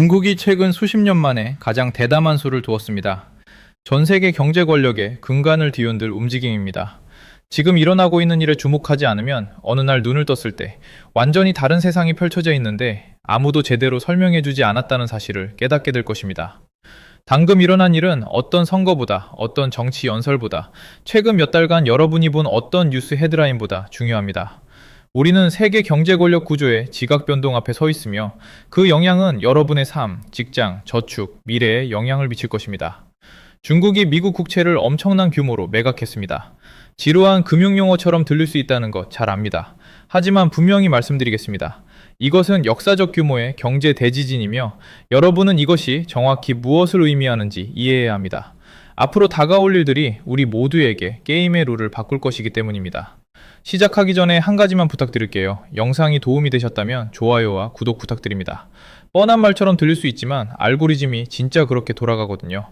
중국이 최근 수십 년 만에 가장 대담한 수를 두었습니다. 전 세계 경제 권력의 근간을 뒤흔들 움직임입니다. 지금 일어나고 있는 일에 주목하지 않으면 어느 날 눈을 떴을 때 완전히 다른 세상이 펼쳐져 있는데 아무도 제대로 설명해주지 않았다는 사실을 깨닫게 될 것입니다. 방금 일어난 일은 어떤 선거보다, 어떤 정치 연설보다, 최근 몇 달간 여러분이 본 어떤 뉴스 헤드라인보다 중요합니다. 우리는 세계 경제 권력 구조의 지각 변동 앞에 서 있으며 그 영향은 여러분의 삶, 직장, 저축, 미래에 영향을 미칠 것입니다. 중국이 미국 국채를 엄청난 규모로 매각했습니다. 지루한 금융용어처럼 들릴 수 있다는 것 잘 압니다. 하지만 분명히 말씀드리겠습니다. 이것은 역사적 규모의 경제 대지진이며 여러분은 이것이 정확히 무엇을 의미하는지 이해해야 합니다. 앞으로 다가올 일들이 우리 모두에게 게임의 룰을 바꿀 것이기 때문입니다. 시작하기 전에 한 가지만 부탁드릴게요. 영상이 도움이 되셨다면 좋아요와 구독 부탁드립니다. 뻔한 말처럼 들릴 수 있지만 알고리즘이 진짜 그렇게 돌아가거든요.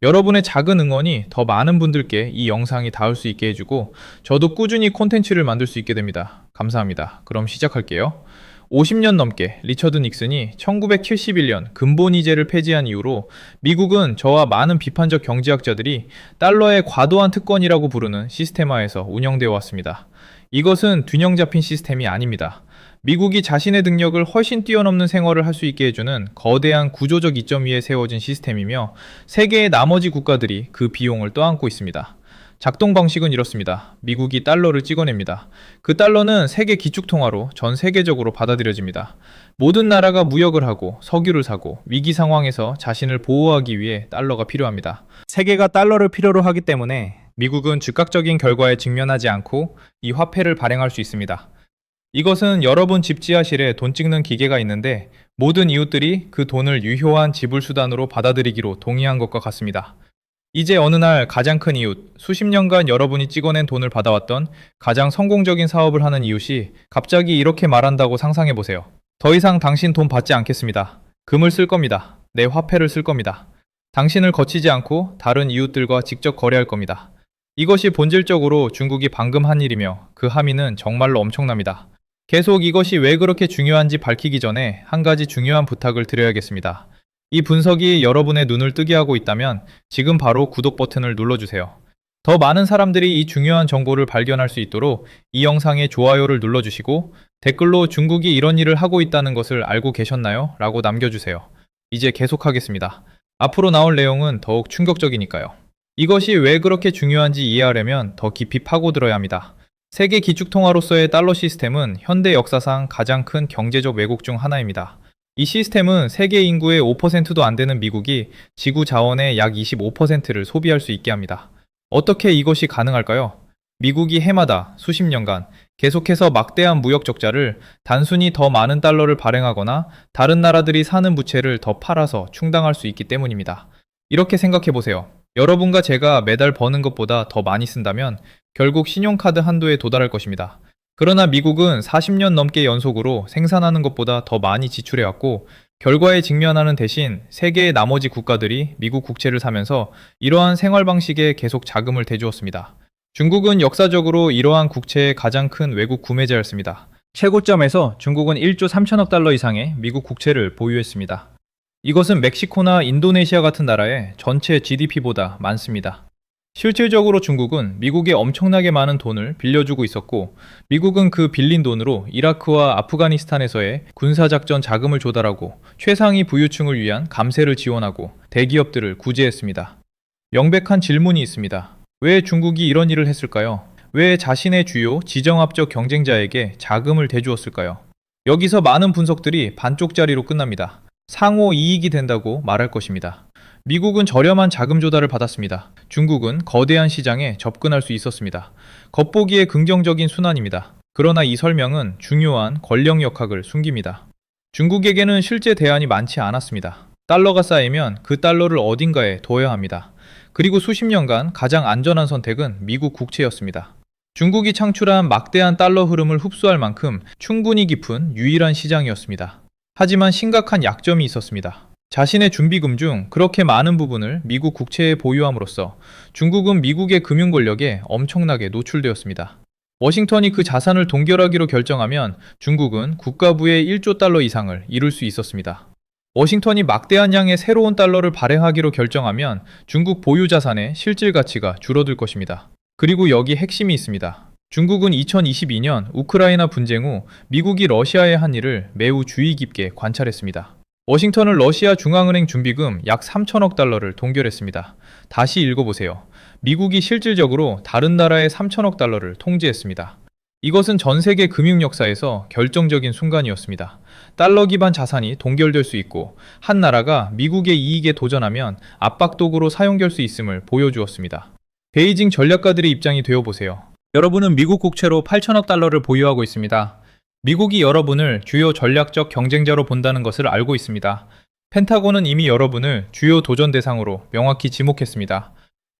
여러분의 작은 응원이 더 많은 분들께 이 영상이 닿을 수 있게 해주고 저도 꾸준히 콘텐츠를 만들 수 있게 됩니다. 감사합니다. 그럼 시작할게요. 50년 넘게 리처드 닉슨이 1971년 근본이제를 폐지한 이후로 미국은 저와 많은 비판적 경제학자들이 달러의 과도한 특권이라고 부르는 시스템화에서 운영되어 왔습니다. 이것은 균형 잡힌 시스템이 아닙니다. 미국이 자신의 능력을 훨씬 뛰어넘는 생활을 할 수 있게 해주는 거대한 구조적 이점 위에 세워진 시스템이며 세계의 나머지 국가들이 그 비용을 떠안고 있습니다. 작동 방식은 이렇습니다. 미국이 달러를 찍어냅니다. 그 달러는 세계 기축통화로 전 세계적으로 받아들여집니다. 모든 나라가 무역을 하고 석유를 사고 위기 상황에서 자신을 보호하기 위해 달러가 필요합니다. 세계가 달러를 필요로 하기 때문에 미국은 즉각적인 결과에 직면하지 않고 이 화폐를 발행할 수 있습니다. 이것은 여러분 집 지하실에 돈 찍는 기계가 있는데 모든 이웃들이 그 돈을 유효한 지불 수단으로 받아들이기로 동의한 것과 같습니다. 이제 어느 날 가장 큰 이웃, 수십 년간 여러분이 찍어낸 돈을 받아왔던 가장 성공적인 사업을 하는 이웃이 갑자기 이렇게 말한다고 상상해보세요. 더 이상 당신 돈 받지 않겠습니다. 금을 쓸 겁니다. 내 화폐를 쓸 겁니다. 당신을 거치지 않고 다른 이웃들과 직접 거래할 겁니다. 이것이 본질적으로 중국이 방금 한 일이며 그 함의는 정말로 엄청납니다. 계속 이것이 왜 그렇게 중요한지 밝히기 전에 한 가지 중요한 부탁을 드려야겠습니다. 이 분석이 여러분의 눈을 뜨게 하고 있다면 지금 바로 구독 버튼을 눌러주세요. 더 많은 사람들이 이 중요한 정보를 발견할 수 있도록 이 영상에 좋아요를 눌러주시고 댓글로 중국이 이런 일을 하고 있다는 것을 알고 계셨나요? 라고 남겨주세요. 이제 계속하겠습니다. 앞으로 나올 내용은 더욱 충격적이니까요. 이것이 왜 그렇게 중요한지 이해하려면 더 깊이 파고들어야 합니다. 세계 기축통화로서의 달러 시스템은 현대 역사상 가장 큰 경제적 왜곡 중 하나입니다. 이 시스템은 세계 인구의 5%도 안 되는 미국이 지구 자원의 약 25%를 소비할 수 있게 합니다. 어떻게 이것이 가능할까요? 미국이 해마다 수십 년간 계속해서 막대한 무역 적자를 단순히 더 많은 달러를 발행하거나 다른 나라들이 사는 부채를 더 팔아서 충당할 수 있기 때문입니다. 이렇게 생각해 보세요. 여러분과 제가 매달 버는 것보다 더 많이 쓴다면 결국 신용카드 한도에 도달할 것입니다. 그러나 미국은 40년 넘게 연속으로 생산하는 것보다 더 많이 지출해왔고 결과에 직면하는 대신 세계의 나머지 국가들이 미국 국채를 사면서 이러한 생활 방식에 계속 자금을 대주었습니다. 중국은 역사적으로 이러한 국채의 가장 큰 외국 구매자였습니다. 최고점에서 중국은 1조 3천억 달러 이상의 미국 국채를 보유했습니다. 이것은 멕시코나 인도네시아 같은 나라의 전체 GDP보다 많습니다. 실질적으로 중국은 미국에 엄청나게 많은 돈을 빌려주고 있었고 미국은 그 빌린 돈으로 이라크와 아프가니스탄에서의 군사작전 자금을 조달하고 최상위 부유층을 위한 감세를 지원하고 대기업들을 구제했습니다. 명백한 질문이 있습니다. 왜 중국이 이런 일을 했을까요? 왜 자신의 주요 지정학적 경쟁자에게 자금을 대주었을까요? 여기서 많은 분석들이 반쪽짜리로 끝납니다. 상호 이익이 된다고 말할 것입니다. 미국은 저렴한 자금 조달을 받았습니다. 중국은 거대한 시장에 접근할 수 있었습니다. 겉보기에 긍정적인 순환입니다. 그러나 이 설명은 중요한 권력 역학을 숨깁니다. 중국에게는 실제 대안이 많지 않았습니다. 달러가 쌓이면 그 달러를 어딘가에 둬야 합니다. 그리고 수십 년간 가장 안전한 선택은 미국 국채였습니다. 중국이 창출한 막대한 달러 흐름을 흡수할 만큼 충분히 깊은 유일한 시장이었습니다. 하지만 심각한 약점이 있었습니다. 자신의 준비금 중 그렇게 많은 부분을 미국 국채에 보유함으로써 중국은 미국의 금융 권력에 엄청나게 노출되었습니다. 워싱턴이 그 자산을 동결하기로 결정하면 중국은 국가부의 1조 달러 이상을 잃을 수 있었습니다. 워싱턴이 막대한 양의 새로운 달러를 발행하기로 결정하면 중국 보유 자산의 실질 가치가 줄어들 것입니다. 그리고 여기 핵심이 있습니다. 중국은 2022년 우크라이나 분쟁 후 미국이 러시아에 한 일을 매우 주의 깊게 관찰했습니다. 워싱턴은 러시아 중앙은행 준비금 약 3천억 달러를 동결했습니다. 다시 읽어보세요. 미국이 실질적으로 다른 나라의 3천억 달러를 통제했습니다. 이것은 전 세계 금융 역사에서 결정적인 순간이었습니다. 달러 기반 자산이 동결될 수 있고 한 나라가 미국의 이익에 도전하면 압박도구로 사용될 수 있음을 보여주었습니다. 베이징 전략가들의 입장이 되어보세요. 여러분은 미국 국채로 8천억 달러를 보유하고 있습니다. 미국이 여러분을 주요 전략적 경쟁자로 본다는 것을 알고 있습니다. 펜타곤은 이미 여러분을 주요 도전 대상으로 명확히 지목했습니다.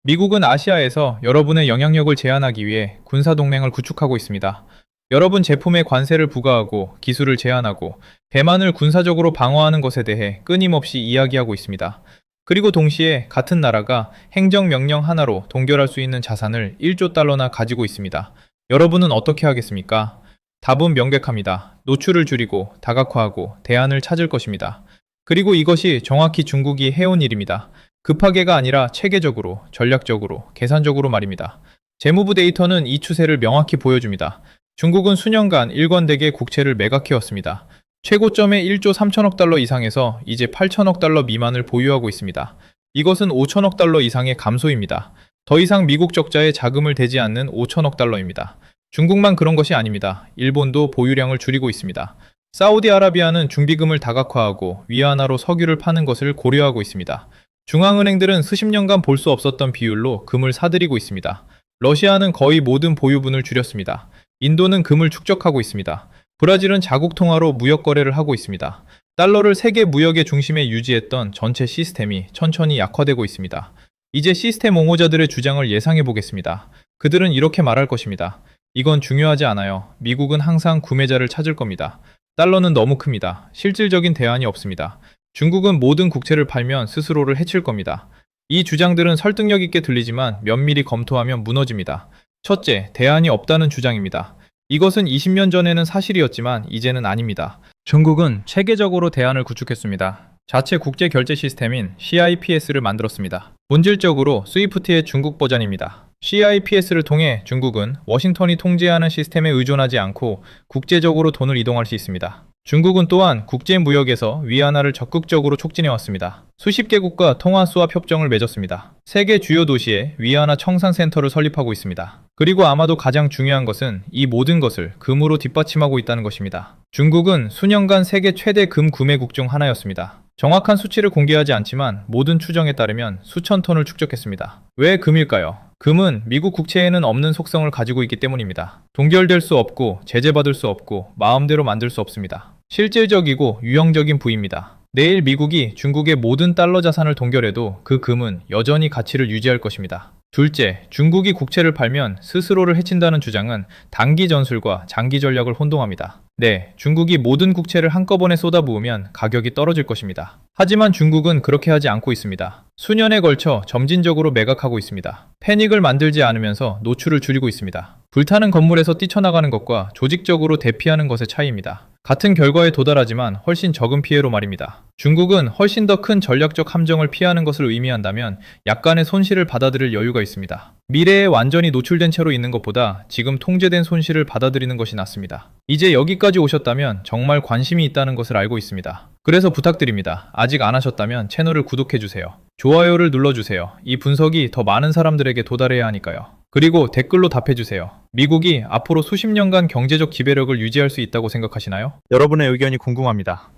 미국은 아시아에서 여러분의 영향력을 제한하기 위해 군사동맹을 구축하고 있습니다. 여러분 제품에 관세를 부과하고 기술을 제한하고 대만을 군사적으로 방어하는 것에 대해 끊임없이 이야기하고 있습니다. 그리고 동시에 같은 나라가 행정명령 하나로 동결할 수 있는 자산을 1조 달러나 가지고 있습니다. 여러분은 어떻게 하겠습니까? 답은 명백합니다. 노출을 줄이고 다각화하고 대안을 찾을 것입니다. 그리고 이것이 정확히 중국이 해온 일입니다. 급하게가 아니라 체계적으로, 전략적으로, 계산적으로 말입니다. 재무부 데이터는 이 추세를 명확히 보여줍니다. 중국은 수년간 일관되게 국채를 매각해왔습니다. 최고점의 1조 3천억 달러 이상에서 이제 8천억 달러 미만을 보유하고 있습니다. 이것은 5천억 달러 이상의 감소입니다. 더 이상 미국 적자에 자금을 대지 않는 5천억 달러입니다. 중국만 그런 것이 아닙니다. 일본도 보유량을 줄이고 있습니다. 사우디아라비아는 준비금을 다각화하고 위안화로 석유를 파는 것을 고려하고 있습니다. 중앙은행들은 수십 년간 볼 수 없었던 비율로 금을 사들이고 있습니다. 러시아는 거의 모든 보유분을 줄였습니다. 인도는 금을 축적하고 있습니다. 브라질은 자국 통화로 무역 거래를 하고 있습니다. 달러를 세계 무역의 중심에 유지했던 전체 시스템이 천천히 약화되고 있습니다. 이제 시스템 옹호자들의 주장을 예상해 보겠습니다. 그들은 이렇게 말할 것입니다. 이건 중요하지 않아요. 미국은 항상 구매자를 찾을 겁니다. 달러는 너무 큽니다. 실질적인 대안이 없습니다. 중국은 모든 국채를 팔면 스스로를 해칠 겁니다. 이 주장들은 설득력 있게 들리지만 면밀히 검토하면 무너집니다. 첫째, 대안이 없다는 주장입니다. 이것은 20년 전에는 사실이었지만 이제는 아닙니다. 중국은 체계적으로 대안을 구축했습니다. 자체 국제 결제 시스템인 CIPS를 만들었습니다. 본질적으로 스위프트의 중국 버전입니다. CIPS를 통해 중국은 워싱턴이 통제하는 시스템에 의존하지 않고 국제적으로 돈을 이동할 수 있습니다. 중국은 또한 국제 무역에서 위안화를 적극적으로 촉진해왔습니다. 수십 개국과 통화 수합 협정을 맺었습니다. 세계 주요 도시에 위안화 청산 센터를 설립하고 있습니다. 그리고 아마도 가장 중요한 것은 이 모든 것을 금으로 뒷받침하고 있다는 것입니다. 중국은 수년간 세계 최대 금 구매국 중 하나였습니다. 정확한 수치를 공개하지 않지만 모든 추정에 따르면 수천 톤을 축적했습니다. 왜 금일까요? 금은 미국 국채에는 없는 속성을 가지고 있기 때문입니다. 동결될 수 없고 제재받을 수 없고 마음대로 만들 수 없습니다. 실질적이고 유형적인 부위입니다. 내일 미국이 중국의 모든 달러 자산을 동결해도 그 금은 여전히 가치를 유지할 것입니다. 둘째, 중국이 국채를 팔면 스스로를 해친다는 주장은 단기 전술과 장기 전략을 혼동합니다. 네, 중국이 모든 국채를 한꺼번에 쏟아부으면 가격이 떨어질 것입니다. 하지만 중국은 그렇게 하지 않고 있습니다. 수년에 걸쳐 점진적으로 매각하고 있습니다. 패닉을 만들지 않으면서 노출을 줄이고 있습니다. 불타는 건물에서 뛰쳐나가는 것과 조직적으로 대피하는 것의 차이입니다. 같은 결과에 도달하지만 훨씬 적은 피해로 말입니다. 중국은 훨씬 더 큰 전략적 함정을 피하는 것을 의미한다면 약간의 손실을 받아들일 여유가 있습니다. 미래에 완전히 노출된 채로 있는 것보다 지금 통제된 손실을 받아들이는 것이 낫습니다. 이제 여기까지 오셨다면 정말 관심이 있다는 것을 알고 있습니다. 그래서 부탁드립니다. 아직 안 하셨다면 채널을 구독해주세요. 좋아요를 눌러주세요. 이 분석이 더 많은 사람들에게 도달해야 하니까요. 그리고 댓글로 답해주세요. 미국이 앞으로 수십 년간 경제적 지배력을 유지할 수 있다고 생각하시나요? 여러분의 의견이 궁금합니다.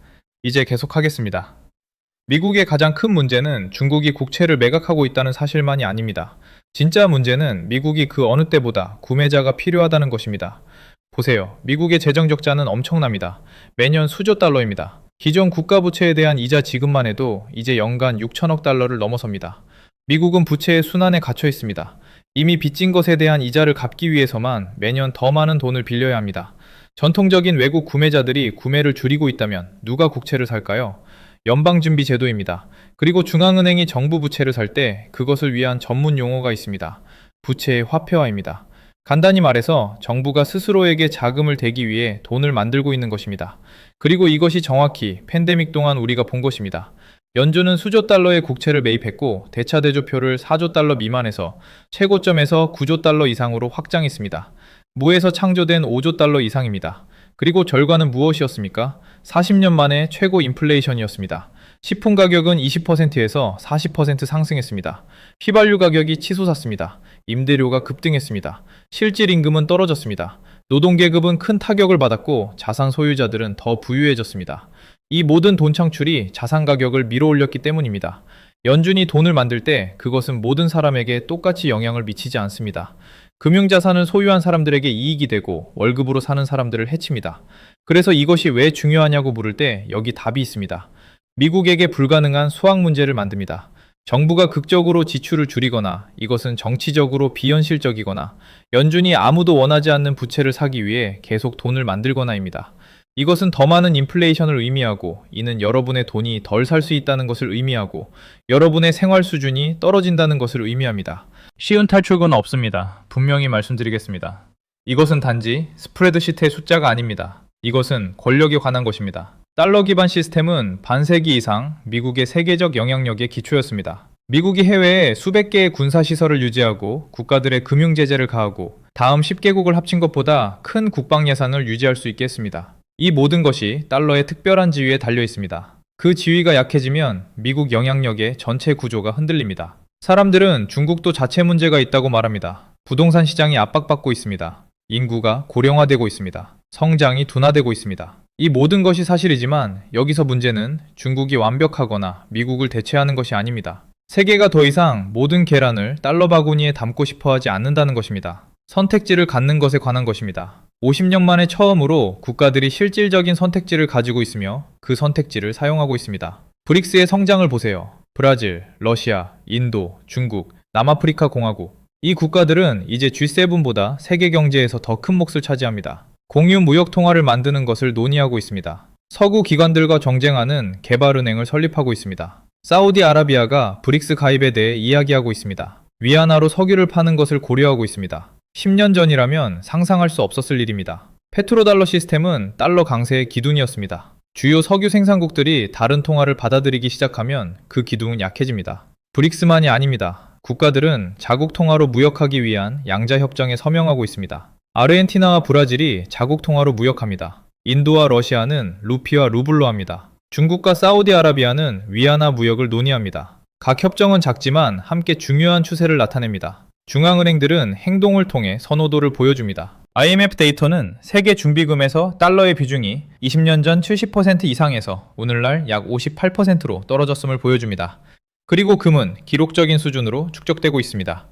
이제 계속하겠습니다. 미국의 가장 큰 문제는 중국이 국채를 매각하고 있다는 사실만이 아닙니다. 진짜 문제는 미국이 그 어느 때보다 구매자가 필요하다는 것입니다. 보세요. 미국의 재정 적자는 엄청납니다. 매년 수조 달러입니다. 기존 국가 부채에 대한 이자 지급만 해도 이제 연간 6천억 달러를 넘어섭니다. 미국은 부채의 순환에 갇혀 있습니다. 이미 빚진 것에 대한 이자를 갚기 위해서만 매년 더 많은 돈을 빌려야 합니다. 전통적인 외국 구매자들이 구매를 줄이고 있다면 누가 국채를 살까요? 연방준비제도입니다. 그리고 중앙은행이 정부 부채를 살 때 그것을 위한 전문 용어가 있습니다. 부채의 화폐화입니다. 간단히 말해서 정부가 스스로에게 자금을 대기 위해 돈을 만들고 있는 것입니다. 그리고 이것이 정확히 팬데믹 동안 우리가 본 것입니다. 연준은 수조 달러의 국채를 매입했고 대차대조표를 4조 달러 미만에서 최고점에서 9조 달러 이상으로 확장했습니다. 무에서 창조된 5조 달러 이상입니다. 그리고 결과는 무엇이었습니까? 40년 만에 최고 인플레이션이었습니다. 식품 가격은 20%에서 40% 상승했습니다. 휘발유 가격이 치솟았습니다. 임대료가 급등했습니다. 실질 임금은 떨어졌습니다. 노동계급은 큰 타격을 받았고 자산 소유자들은 더 부유해졌습니다. 이 모든 돈 창출이 자산 가격을 밀어올렸기 때문입니다. 연준이 돈을 만들 때 그것은 모든 사람에게 똑같이 영향을 미치지 않습니다. 금융자산을 소유한 사람들에게 이익이 되고 월급으로 사는 사람들을 해칩니다. 그래서 이것이 왜 중요하냐고 물을 때 여기 답이 있습니다. 미국에게 불가능한 수학 문제를 만듭니다. 정부가 극적으로 지출을 줄이거나 이것은 정치적으로 비현실적이거나 연준이 아무도 원하지 않는 부채를 사기 위해 계속 돈을 만들거나입니다. 이것은 더 많은 인플레이션을 의미하고 이는 여러분의 돈이 덜 살 수 있다는 것을 의미하고 여러분의 생활 수준이 떨어진다는 것을 의미합니다. 쉬운 탈출구는 없습니다. 분명히 말씀드리겠습니다. 이것은 단지 스프레드시트의 숫자가 아닙니다. 이것은 권력에 관한 것입니다. 달러 기반 시스템은 반세기 이상 미국의 세계적 영향력의 기초였습니다. 미국이 해외에 수백 개의 군사시설을 유지하고 국가들의 금융 제재를 가하고 다음 10개국을 합친 것보다 큰 국방 예산을 유지할 수 있게 했습니다. 이 모든 것이 달러의 특별한 지위에 달려 있습니다. 그 지위가 약해지면 미국 영향력의 전체 구조가 흔들립니다. 사람들은 중국도 자체 문제가 있다고 말합니다. 부동산 시장이 압박받고 있습니다. 인구가 고령화되고 있습니다. 성장이 둔화되고 있습니다. 이 모든 것이 사실이지만 여기서 문제는 중국이 완벽하거나 미국을 대체하는 것이 아닙니다. 세계가 더 이상 모든 계란을 달러 바구니에 담고 싶어 하지 않는다는 것입니다. 선택지를 갖는 것에 관한 것입니다. 50년 만에 처음으로 국가들이 실질적인 선택지를 가지고 있으며 그 선택지를 사용하고 있습니다. 브릭스의 성장을 보세요. 브라질, 러시아, 인도, 중국, 남아프리카 공화국. 이 국가들은 이제 G7보다 세계 경제에서 더 큰 몫을 차지합니다. 공유 무역 통화를 만드는 것을 논의하고 있습니다. 서구 기관들과 경쟁하는 개발은행을 설립하고 있습니다. 사우디아라비아가 브릭스 가입에 대해 이야기하고 있습니다. 위안화로 석유를 파는 것을 고려하고 있습니다. 10년 전이라면 상상할 수 없었을 일입니다. 페트로달러 시스템은 달러 강세의 기둥이었습니다. 주요 석유 생산국들이 다른 통화를 받아들이기 시작하면 그 기둥은 약해집니다. 브릭스만이 아닙니다. 국가들은 자국 통화로 무역하기 위한 양자 협정에 서명하고 있습니다. 아르헨티나와 브라질이 자국 통화로 무역합니다. 인도와 러시아는 루피와 루블로 합니다. 중국과 사우디아라비아는 위안화 무역을 논의합니다. 각 협정은 작지만 함께 중요한 추세를 나타냅니다. 중앙은행들은 행동을 통해 선호도를 보여줍니다. IMF 데이터는 세계 준비금에서 달러의 비중이 20년 전 70% 이상에서 오늘날 약 58%로 떨어졌음을 보여줍니다. 그리고 금은 기록적인 수준으로 축적되고 있습니다.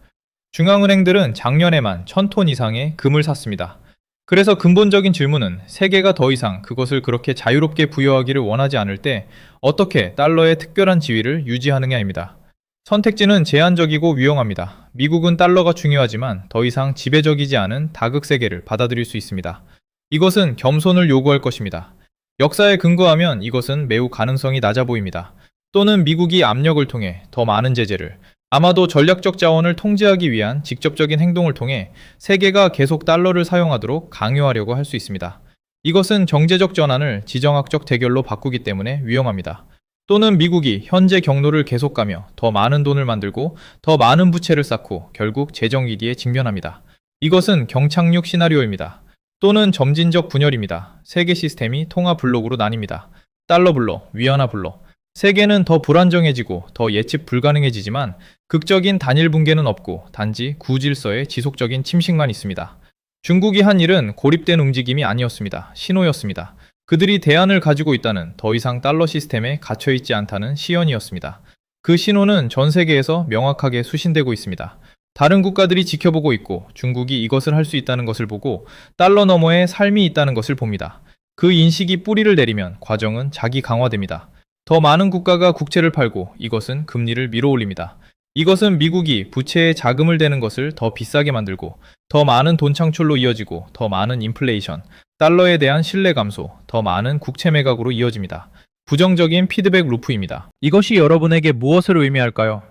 중앙은행들은 작년에만 1000톤 이상의 금을 샀습니다. 그래서 근본적인 질문은 세계가 더 이상 그것을 그렇게 자유롭게 부여하기를 원하지 않을 때 어떻게 달러의 특별한 지위를 유지하느냐입니다. 선택지는 제한적이고 유용합니다. 미국은 달러가 중요하지만 더 이상 지배적이지 않은 다극세계를 받아들일 수 있습니다. 이것은 겸손을 요구할 것입니다. 역사에 근거하면 이것은 매우 가능성이 낮아 보입니다. 또는 미국이 압력을 통해 더 많은 제재를, 아마도 전략적 자원을 통제하기 위한 직접적인 행동을 통해 세계가 계속 달러를 사용하도록 강요하려고 할 수 있습니다. 이것은 정제적 전환을 지정학적 대결로 바꾸기 때문에 위험합니다. 또는 미국이 현재 경로를 계속 가며 더 많은 돈을 만들고 더 많은 부채를 쌓고 결국 재정위기에 직면합니다. 이것은 경착륙 시나리오입니다. 또는 점진적 분열입니다. 세계 시스템이 통화 블록으로 나뉩니다. 달러 블록, 위안화 블록. 세계는 더 불안정해지고 더 예측 불가능해지지만 극적인 단일 붕괴는 없고 단지 구질서의 지속적인 침식만 있습니다. 중국이 한 일은 고립된 움직임이 아니었습니다. 신호였습니다. 그들이 대안을 가지고 있다는, 더 이상 달러 시스템에 갇혀있지 않다는 시연이었습니다. 그 신호는 전 세계에서 명확하게 수신되고 있습니다. 다른 국가들이 지켜보고 있고 중국이 이것을 할 수 있다는 것을 보고 달러 너머에 삶이 있다는 것을 봅니다. 그 인식이 뿌리를 내리면 과정은 자기 강화됩니다. 더 많은 국가가 국채를 팔고 이것은 금리를 밀어올립니다. 이것은 미국이 부채에 자금을 대는 것을 더 비싸게 만들고 더 많은 돈 창출로 이어지고 더 많은 인플레이션, 달러에 대한 신뢰 감소, 더 많은 국채 매각으로 이어집니다. 부정적인 피드백 루프입니다. 이것이 여러분에게 무엇을 의미할까요?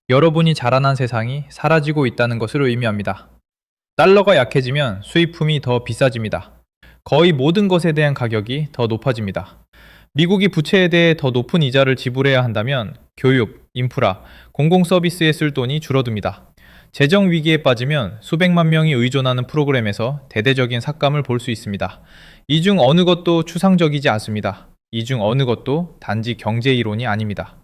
여러분이 자라난 세상이 사라지고 있다는 것을 의미합니다. 달러가 약해지면 수입품이 더 비싸집니다. 거의 모든 것에 대한 가격이 더 높아집니다. 미국이 부채에 대해 더 높은 이자를 지불해야 한다면 교육, 인프라, 공공 서비스에 쓸 돈이 줄어듭니다. 재정 위기에 빠지면 수백만 명이 의존하는 프로그램에서 대대적인 삭감을 볼 수 있습니다. 이 중 어느 것도 추상적이지 않습니다. 이 중 어느 것도 단지 경제 이론이 아닙니다.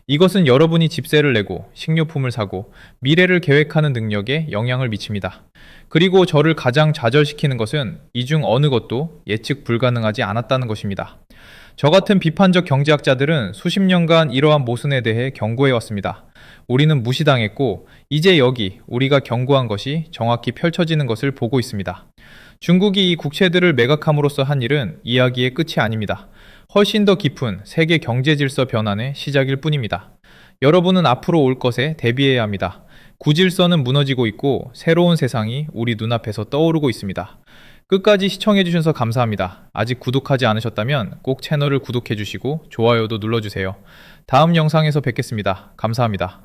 이것은 여러분이 집세를 내고 식료품을 사고 미래를 계획하는 능력에 영향을 미칩니다. 그리고 저를 가장 좌절시키는 것은 이 중 어느 것도 예측 불가능하지 않았다는 것입니다. 저 같은 비판적 경제학자들은 수십 년간 이러한 모순에 대해 경고해 왔습니다. 우리는 무시당했고, 이제 여기 우리가 경고한 것이 정확히 펼쳐지는 것을 보고 있습니다. 중국이 이 국채들을 매각함으로써 한 일은 이야기의 끝이 아닙니다. 훨씬 더 깊은 세계 경제 질서 변환의 시작일 뿐입니다. 여러분은 앞으로 올 것에 대비해야 합니다. 구질서는 무너지고 있고 새로운 세상이 우리 눈앞에서 떠오르고 있습니다. 끝까지 시청해주셔서 감사합니다. 아직 구독하지 않으셨다면 꼭 채널을 구독해주시고 좋아요도 눌러주세요. 다음 영상에서 뵙겠습니다. 감사합니다.